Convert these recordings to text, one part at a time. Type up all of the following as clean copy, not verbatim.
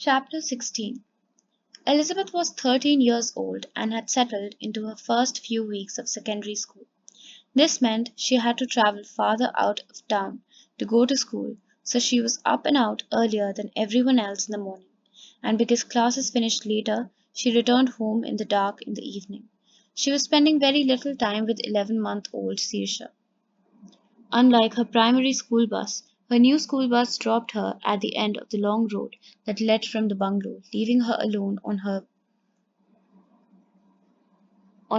Chapter 16. Elizabeth was 13 years old and had settled into her first few weeks of secondary school. This meant she had to travel farther out of town to go to school, so she was up and out earlier than everyone else in the morning, and because classes finished later, she returned home in the dark in the evening. She was spending very little time with 11-month-old Saoirse. Unlike her primary school bus, her new school bus dropped her at the end of the long road that led from the bungalow, leaving her alone on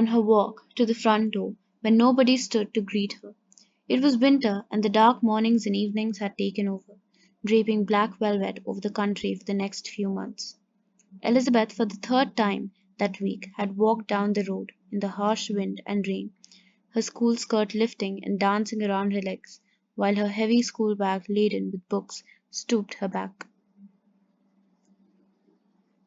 her walk to the front door, where nobody stood to greet her. It was winter, and the dark mornings and evenings had taken over, draping black velvet over the country for the next few months. Elizabeth, for the third time that week, had walked down the road in the harsh wind and rain, her school skirt lifting and dancing around her legs, while her heavy school bag laden with books stooped her back.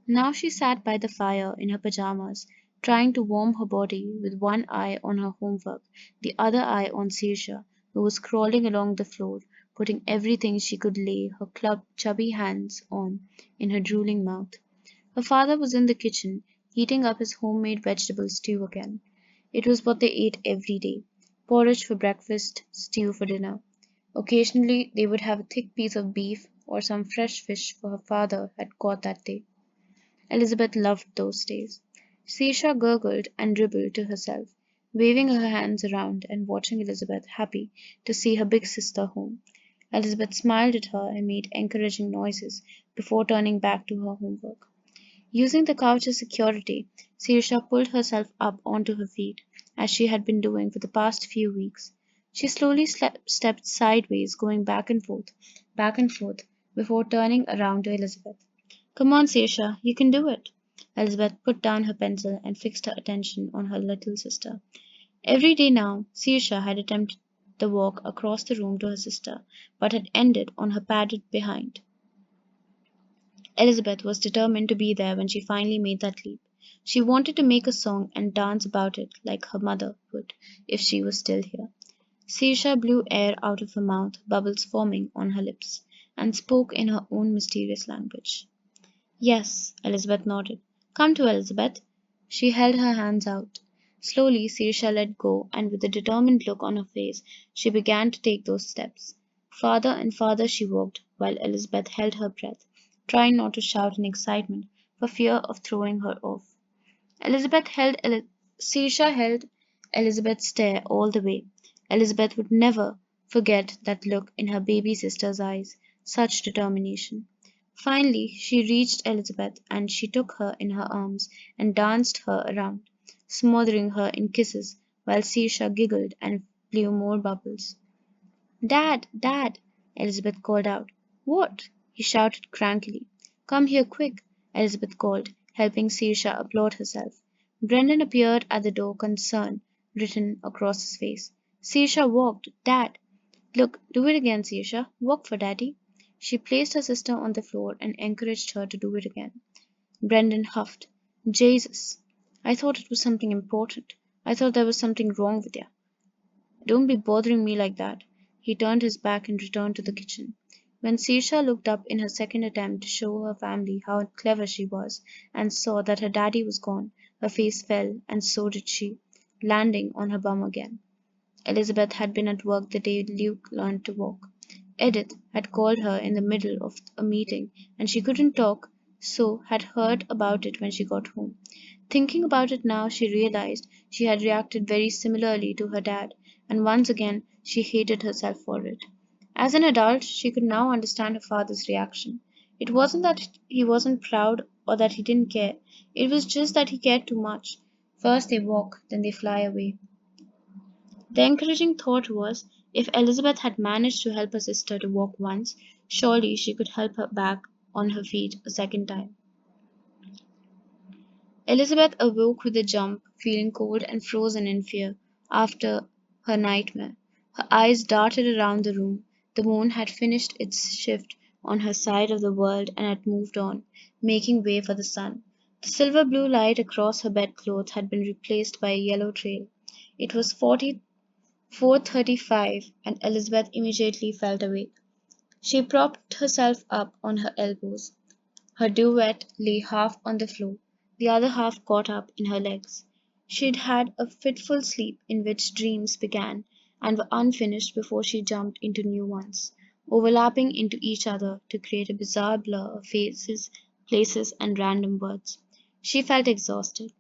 Now she sat by the fire in her pajamas, trying to warm her body, with one eye on her homework, the other eye on Saoirse, who was crawling along the floor, putting everything she could lay her chubby hands on in her drooling mouth. Her father was in the kitchen, heating up his homemade vegetable stew again. It was what they ate every day: porridge for breakfast, stew for dinner. Occasionally they would have a thick piece of beef or some fresh fish for her father had caught that day. Elizabeth loved those days. Saoirse gurgled and dribbled to herself, waving her hands around and watching Elizabeth, happy to see her big sister home. Elizabeth smiled at her and made encouraging noises before turning back to her homework. Using the couch as security, Saoirse pulled herself up onto her feet, as she had been doing for the past few weeks. She slowly stepped sideways, going back and forth, before turning around to Elizabeth. "Come on, Saoirse, you can do it." Elizabeth put down her pencil and fixed her attention on her little sister. Every day now, Saoirse had attempted the walk across the room to her sister, but had ended on her padded behind. Elizabeth was determined to be there when she finally made that leap. She wanted to make a song and dance about it like her mother would if she was still here. Saoirse blew air out of her mouth, bubbles forming on her lips, and spoke in her own mysterious language. "Yes," Elizabeth nodded. "Come to Elizabeth." She held her hands out. Slowly Saoirse let go, and with a determined look on her face, she began to take those steps. Farther and farther she walked, while Elizabeth held her breath, trying not to shout in excitement for fear of throwing her off. Saoirse held Elizabeth's stare all the way. Elizabeth would never forget that look in her baby sister's eyes, such determination. Finally she reached Elizabeth, and she took her in her arms and danced her around, smothering her in kisses, while Saoirse giggled and blew more bubbles. "Dad, Dad!" Elizabeth called out. "What?" he shouted crankily. "Come here quick!" Elizabeth called, helping Saoirse applaud herself. Brendan appeared at the door, concern written across his face. "Saoirse walked, Dad!" "Look, do it again, Saoirse. Walk for Daddy." She placed her sister on the floor and encouraged her to do it again. Brendan huffed. "Jesus! I thought it was something important. I thought there was something wrong with you. Don't be bothering me like that." He turned his back and returned to the kitchen. When Saoirse looked up in her second attempt to show her family how clever she was, and saw that her daddy was gone, her face fell, and so did she, landing on her bum again. Elizabeth had been at work the day Luke learned to walk. Edith had called her in the middle of a meeting, and she couldn't talk, so had heard about it when she got home. Thinking about it now, she realized she had reacted very similarly to her dad, and once again she hated herself for it. As an adult, she could now understand her father's reaction. It wasn't that he wasn't proud or that he didn't care. It was just that he cared too much. First they walk, then they fly away. The encouraging thought was, if Elizabeth had managed to help her sister to walk once, surely she could help her back on her feet a second time. Elizabeth awoke with a jump, feeling cold and frozen in fear after her nightmare. Her eyes darted around the room. The moon had finished its shift on her side of the world and had moved on, making way for the sun. The silver blue light across her bedclothes had been replaced by a yellow trail. It was 4:35, and Elizabeth immediately felt awake. She propped herself up on her elbows. Her duvet lay half on the floor, the other half caught up in her legs. She'd had a fitful sleep in which dreams began and were unfinished before she jumped into new ones, overlapping into each other to create a bizarre blur of faces, places, and random words. She felt exhausted.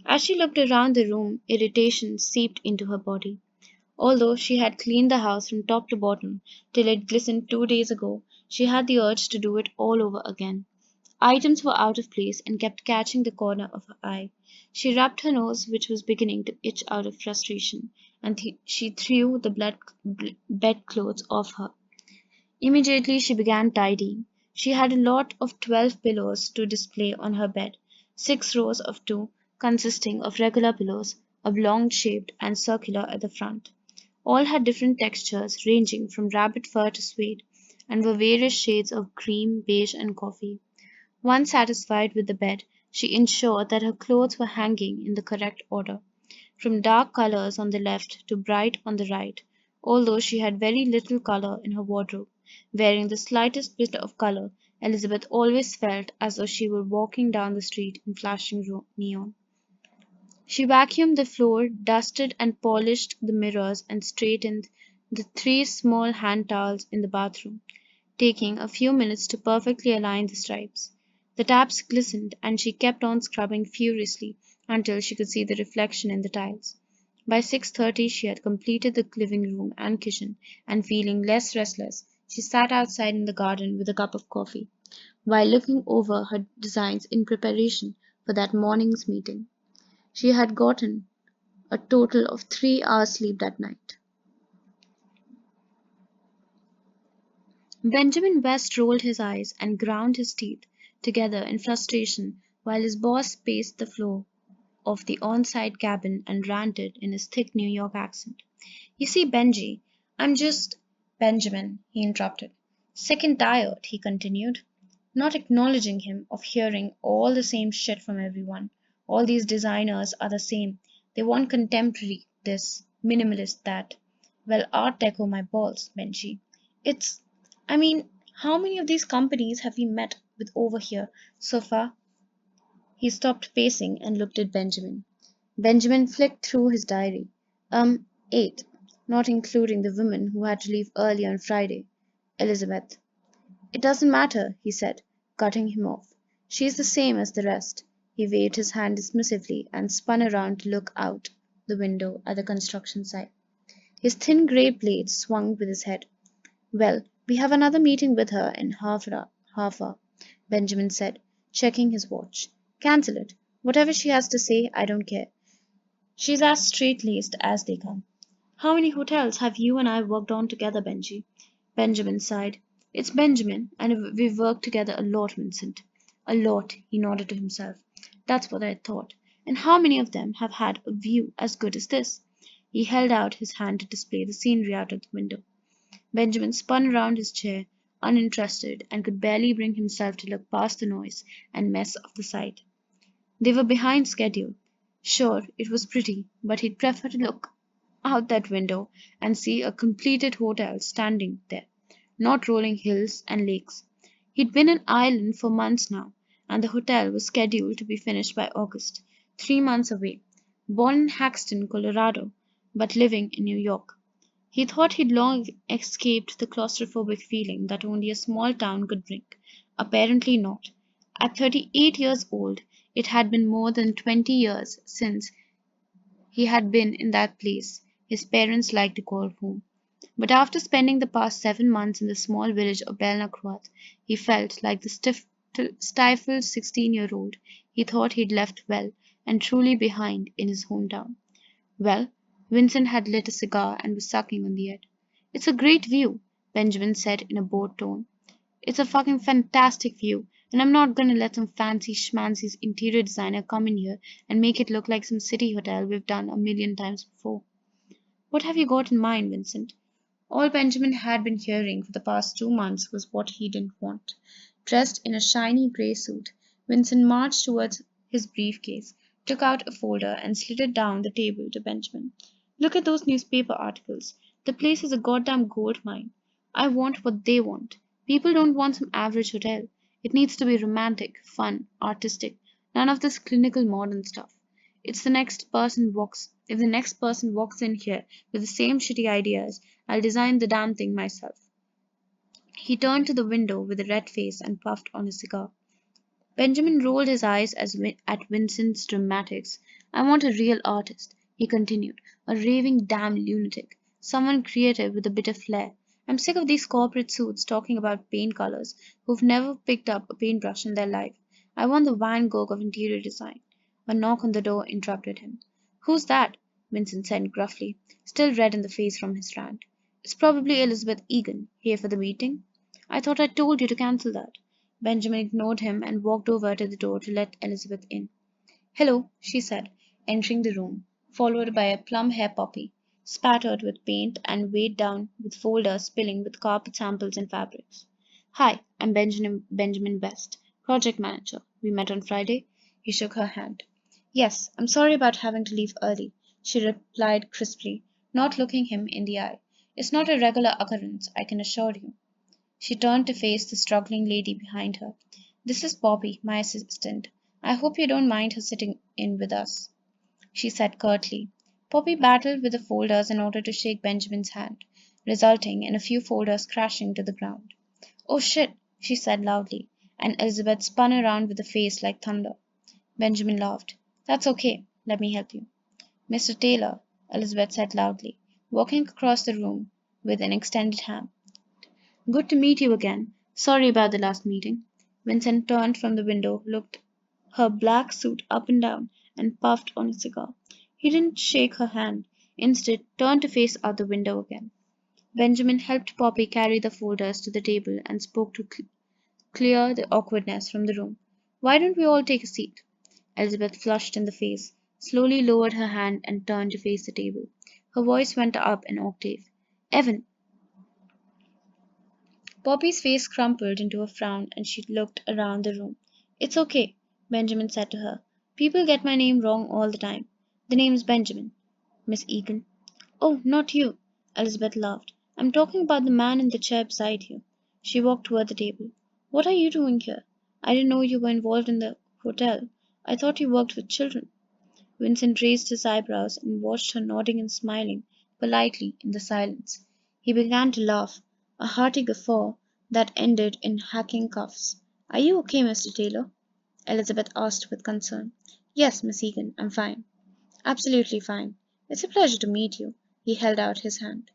As she looked around the room, irritation seeped into her body. Although she had cleaned the house from top to bottom till it glistened 2 days ago, she had the urge to do it all over again. Items were out of place and kept catching the corner of her eye. She rubbed her nose, which was beginning to itch out of frustration, and she threw the bedclothes off her. Immediately she began tidying. She had a lot of 12 pillows to display on her bed, 6 rows of two, consisting of regular pillows, oblong shaped and circular at the front. All had different textures, ranging from rabbit fur to suede, and were various shades of cream, beige, and coffee. Once satisfied with the bed, she ensured that her clothes were hanging in the correct order, from dark colors on the left to bright on the right, although she had very little color in her wardrobe. Wearing the slightest bit of color, Elizabeth always felt as though she were walking down the street in flashing neon. She vacuumed the floor, dusted and polished the mirrors, and straightened the 3 small hand towels in the bathroom, taking a few minutes to perfectly align the stripes. The taps glistened, and she kept on scrubbing furiously until she could see the reflection in the tiles. By 6:30 she had completed the living room and kitchen, and feeling less restless, she sat outside in the garden with a cup of coffee, while looking over her designs in preparation for that morning's meeting. She had gotten a total of 3 hours sleep that night. Benjamin West rolled his eyes and ground his teeth together in frustration while his boss paced the floor of the on-site cabin and ranted in his thick New York accent. "You see, Benji, I'm just—" "Benjamin," he interrupted. "Sick and tired," he continued, not acknowledging him, "of hearing all the same shit from everyone. All these designers are the same. They want contemporary this, minimalist that. Well, Art Deco my balls, Benji. It's I mean, how many of these companies have we met with over here so far?" He stopped pacing and looked at Benjamin. Benjamin flicked through his diary. 8, not including the woman who had to leave early on Friday. Elizabeth. "It doesn't matter," he said, cutting him off. "She's the same as the rest." He waved his hand dismissively and spun around to look out the window at the construction site. His thin grey blade swung with his head. "Well, we have another meeting with her in half hour," Benjamin said, checking his watch. "Cancel it. Whatever she has to say, I don't care. She's as straight-laced as they come." "How many hotels have you and I worked on together, Benji?" Benjamin sighed. "It's Benjamin, and we've worked together a lot, Vincent." "A lot," he nodded to himself. "That's what I thought. And how many of them have had a view as good as this?" He held out his hand to display the scenery out of the window. Benjamin spun around his chair, uninterested, and could barely bring himself to look past the noise and mess of the site. They were behind schedule. Sure, it was pretty, but he'd prefer to look out that window and see a completed hotel standing there, not rolling hills and lakes. He'd been in Ireland for months now, and the hotel was scheduled to be finished by August, 3 months away. Born in Haxton, Colorado, but living in New York. He thought he'd long escaped the claustrophobic feeling that only a small town could bring. Apparently not. At 38 years old, it had been more than 20 years since he had been in that place his parents liked to call home. But after spending the past 7 months in the small village of Belnacroix, he felt like the stifled 16-year-old he thought he'd left well and truly behind in his hometown. "Well," Vincent had lit a cigar and was sucking on the end. "It's a great view," Benjamin said in a bored tone. "It's a fucking fantastic view, and I'm not gonna let some fancy schmancy interior designer come in here and make it look like some city hotel we've done a million times before." "What have you got in mind, Vincent?" All Benjamin had been hearing for the past 2 months was what he didn't want. Dressed in a shiny grey suit, Vincent marched towards his briefcase, took out a folder, and slid it down the table to Benjamin. "Look at those newspaper articles. The place is a goddamn gold mine. I want what they want. People don't want some average hotel. It needs to be romantic, fun, artistic, none of this clinical modern stuff. If the next person walks in here with the same shitty ideas, I'll design the damn thing myself. He turned to the window with a red face and puffed on his cigar. Benjamin rolled his eyes at Vincent's dramatics. I want a real artist, he continued, a raving damn lunatic, someone creative with a bit of flair. I'm sick of these corporate suits talking about paint colors who've never picked up a paintbrush in their life. I want the Van Gogh of interior design. A knock on the door interrupted him. Who's that? Vincent said gruffly, still red in the face from his rant. It's probably Elizabeth Egan, here for the meeting. I thought I told you to cancel that. Benjamin ignored him and walked over to the door to let Elizabeth in. "Hello," she said, entering the room, followed by a plum hair puppy, spattered with paint and weighed down with folders spilling with carpet samples and fabrics. "Hi, I'm Benjamin West, project manager. We met on Friday." He shook her hand. "Yes, I'm sorry about having to leave early," she replied crisply, not looking him in the eye. "It's not a regular occurrence, I can assure you." She turned to face the struggling lady behind her. "This is Poppy, my assistant. I hope you don't mind her sitting in with us," she said curtly. Poppy battled with the folders in order to shake Benjamin's hand, resulting in a few folders crashing to the ground. "Oh shit," she said loudly, and Elizabeth spun around with a face like thunder. Benjamin laughed. "That's okay. Let me help you." "Mr. Taylor," Elizabeth said loudly, walking across the room with an extended hand. "Good to meet you again. Sorry about the last meeting." Vincent turned from the window, looked her black suit up and down, and puffed on his cigar. He didn't shake her hand, instead turned to face out the window again. Benjamin helped Poppy carry the folders to the table and spoke to clear the awkwardness from the room. "Why don't we all take a seat?" Elizabeth flushed in the face, slowly lowered her hand and turned to face the table. Her voice went up an octave. "Evan." Poppy's face crumpled into a frown and she looked around the room. "It's okay," Benjamin said to her. "People get my name wrong all the time. The name's Benjamin. Miss Egan." "Oh, not you," Elizabeth laughed. "I'm talking about the man in the chair beside you." She walked toward the table. "What are you doing here? I didn't know you were involved in the hotel. I thought you worked with children." Vincent raised his eyebrows and watched her nodding and smiling politely in the silence. He began to laugh, a hearty guffaw that ended in hacking coughs. "Are you okay, Mr. Taylor?" Elizabeth asked with concern. "Yes, Miss Egan, I'm fine." "Absolutely fine. It's a pleasure to meet you." He held out his hand.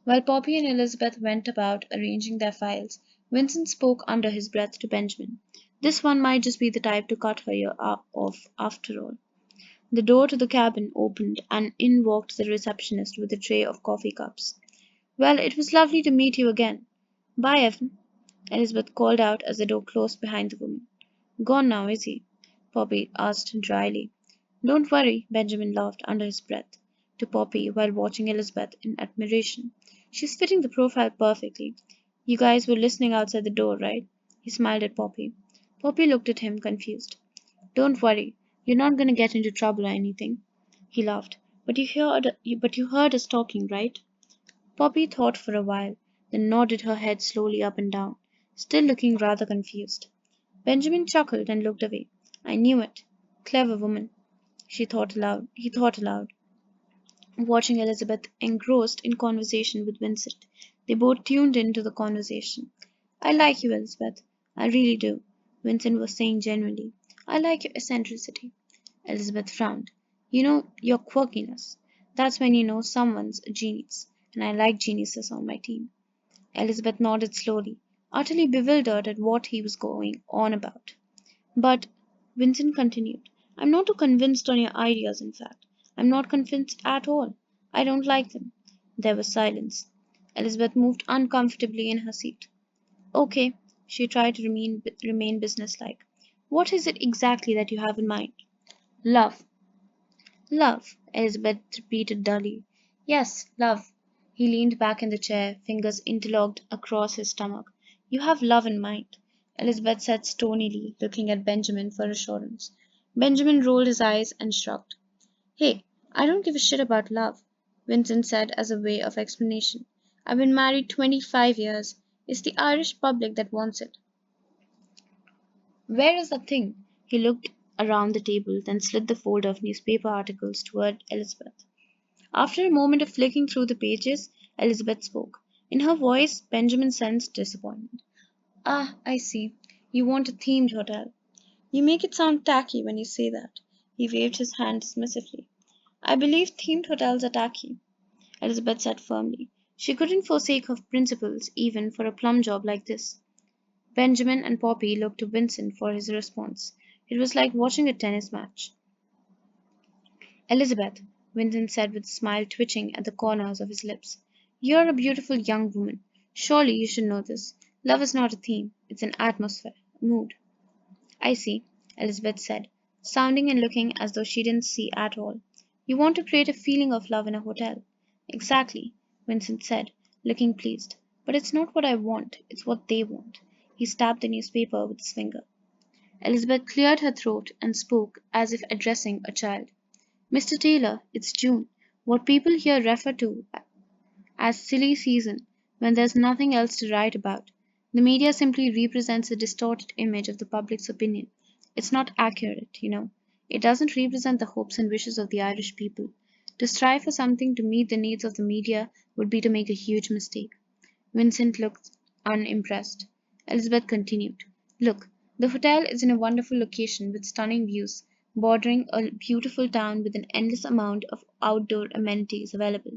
While Poppy and Elizabeth went about arranging their files, Vincent spoke under his breath to Benjamin. "This one might just be the type to cut her ear off after all." The door to the cabin opened, and in walked the receptionist with a tray of coffee cups. "Well, it was lovely to meet you again. Bye, Evan," Elizabeth called out as the door closed behind the woman. "Gone now, is he?" Poppy asked dryly. "Don't worry," Benjamin laughed under his breath to Poppy while watching Elizabeth in admiration. "She's fitting the profile perfectly. You guys were listening outside the door, right?" He smiled at Poppy. Poppy looked at him, confused. "Don't worry. You're not going to get into trouble or anything." He laughed. But you heard us talking, right?" Poppy thought for a while, then nodded her head slowly up and down, still looking rather confused. Benjamin chuckled and looked away. "I knew it. Clever woman," he thought aloud, watching Elizabeth engrossed in conversation with Vincent. They both tuned in to the conversation. "I like you, Elizabeth. I really do," Vincent was saying genuinely. "I like your eccentricity." Elizabeth frowned. "You know, your quirkiness. That's when you know someone's a genius, and I like geniuses on my team." Elizabeth nodded slowly, utterly bewildered at what he was going on about. "But," Vincent continued, "I'm not too convinced on your ideas, in fact. I'm not convinced at all. I don't like them." There was silence. Elizabeth moved uncomfortably in her seat. "Okay," she tried to remain businesslike. "What is it exactly that you have in mind?" "Love." "Love," Elizabeth repeated dully. "Yes, love." He leaned back in the chair, fingers interlocked across his stomach. "You have love in mind," Elizabeth said stonily, looking at Benjamin for assurance. Benjamin rolled his eyes and shrugged. "Hey, I don't give a shit about love," Vincent said as a way of explanation. "I've been married 25 years. It's the Irish public that wants it." Where is that thing? He looked around the table, then slid the folder of newspaper articles toward Elizabeth. After a moment of flicking through the pages, Elizabeth spoke. In her voice, Benjamin sensed disappointment. Ah, I see. You want a themed hotel. You make it sound tacky when you say that. He waved his hand dismissively. I believe themed hotels are tacky, Elizabeth said firmly. She couldn't forsake her principles even for a plum job like this. Benjamin and Poppy looked to Vincent for his response. It was like watching a tennis match. Elizabeth, Vincent said with a smile twitching at the corners of his lips, you're a beautiful young woman. Surely you should know this. Love is not a theme, it's an atmosphere, a mood. I see, Elizabeth said, sounding and looking as though she didn't see at all. You want to create a feeling of love in a hotel. Exactly, Vincent said, looking pleased. But it's not what I want, it's what they want. He stabbed the newspaper with his finger. Elizabeth cleared her throat and spoke as if addressing a child. Mr. Taylor, it's June. What people here refer to as silly season when there's nothing else to write about. The media simply represents a distorted image of the public's opinion. It's not accurate, you know. It doesn't represent the hopes and wishes of the Irish people. To strive for something to meet the needs of the media would be to make a huge mistake. Vincent looked unimpressed. Elizabeth continued. Look, the hotel is in a wonderful location with stunning views, bordering a beautiful town with an endless amount of outdoor amenities available.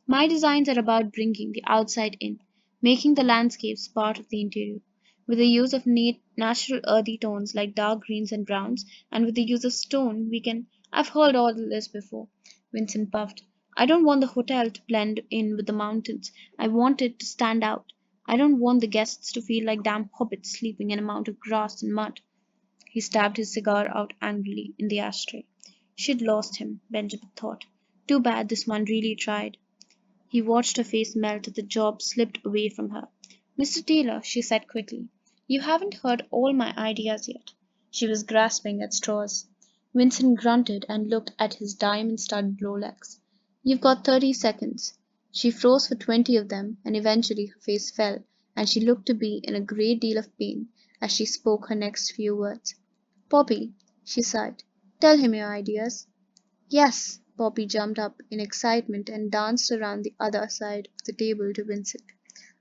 My designs are about bringing the outside in, making the landscapes part of the interior. With the use of natural earthy tones like dark greens and browns, and with the use of stone, we can. I've heard all this before. Vincent puffed. I don't want the hotel to blend in with the mountains. I want it to stand out. I don't want the guests to feel like damn hobbits sleeping in a mound of grass and mud. He stabbed his cigar out angrily in the ashtray. She'd lost him, Benjamin thought. Too bad this one really tried. He watched her face melt as the job slipped away from her. Mr. Taylor, she said quickly, you haven't heard all my ideas yet. She was grasping at straws. Vincent grunted and looked at his diamond-studded Rolex. You've got 30 seconds. She froze for 20 of them, and eventually her face fell, and she looked to be in a great deal of pain as she spoke her next few words. Poppy, she sighed, tell him your ideas. Yes, Poppy jumped up in excitement and danced around the other side of the table to Vincent.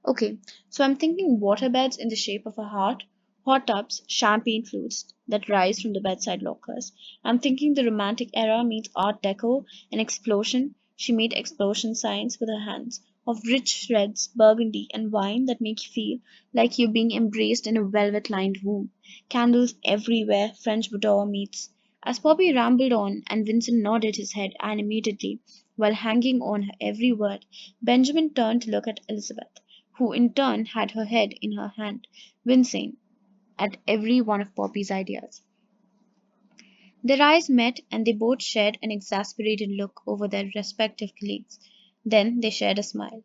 Okay, so I'm thinking water beds in the shape of a heart, hot tubs, champagne flutes that rise from the bedside lockers. I'm thinking the romantic era meets art deco, an explosion. She made explosion signs with her hands of rich reds, burgundy, and wine that make you feel like you're being embraced in a velvet lined room. Candles everywhere, French boudoir meets. As Poppy rambled on and Vincent nodded his head animatedly while hanging on her every word, Benjamin turned to look at Elizabeth, who in turn had her head in her hand, wincing at every one of Poppy's ideas. Their eyes met, and they both shared an exasperated look over their respective colleagues. Then they shared a smile.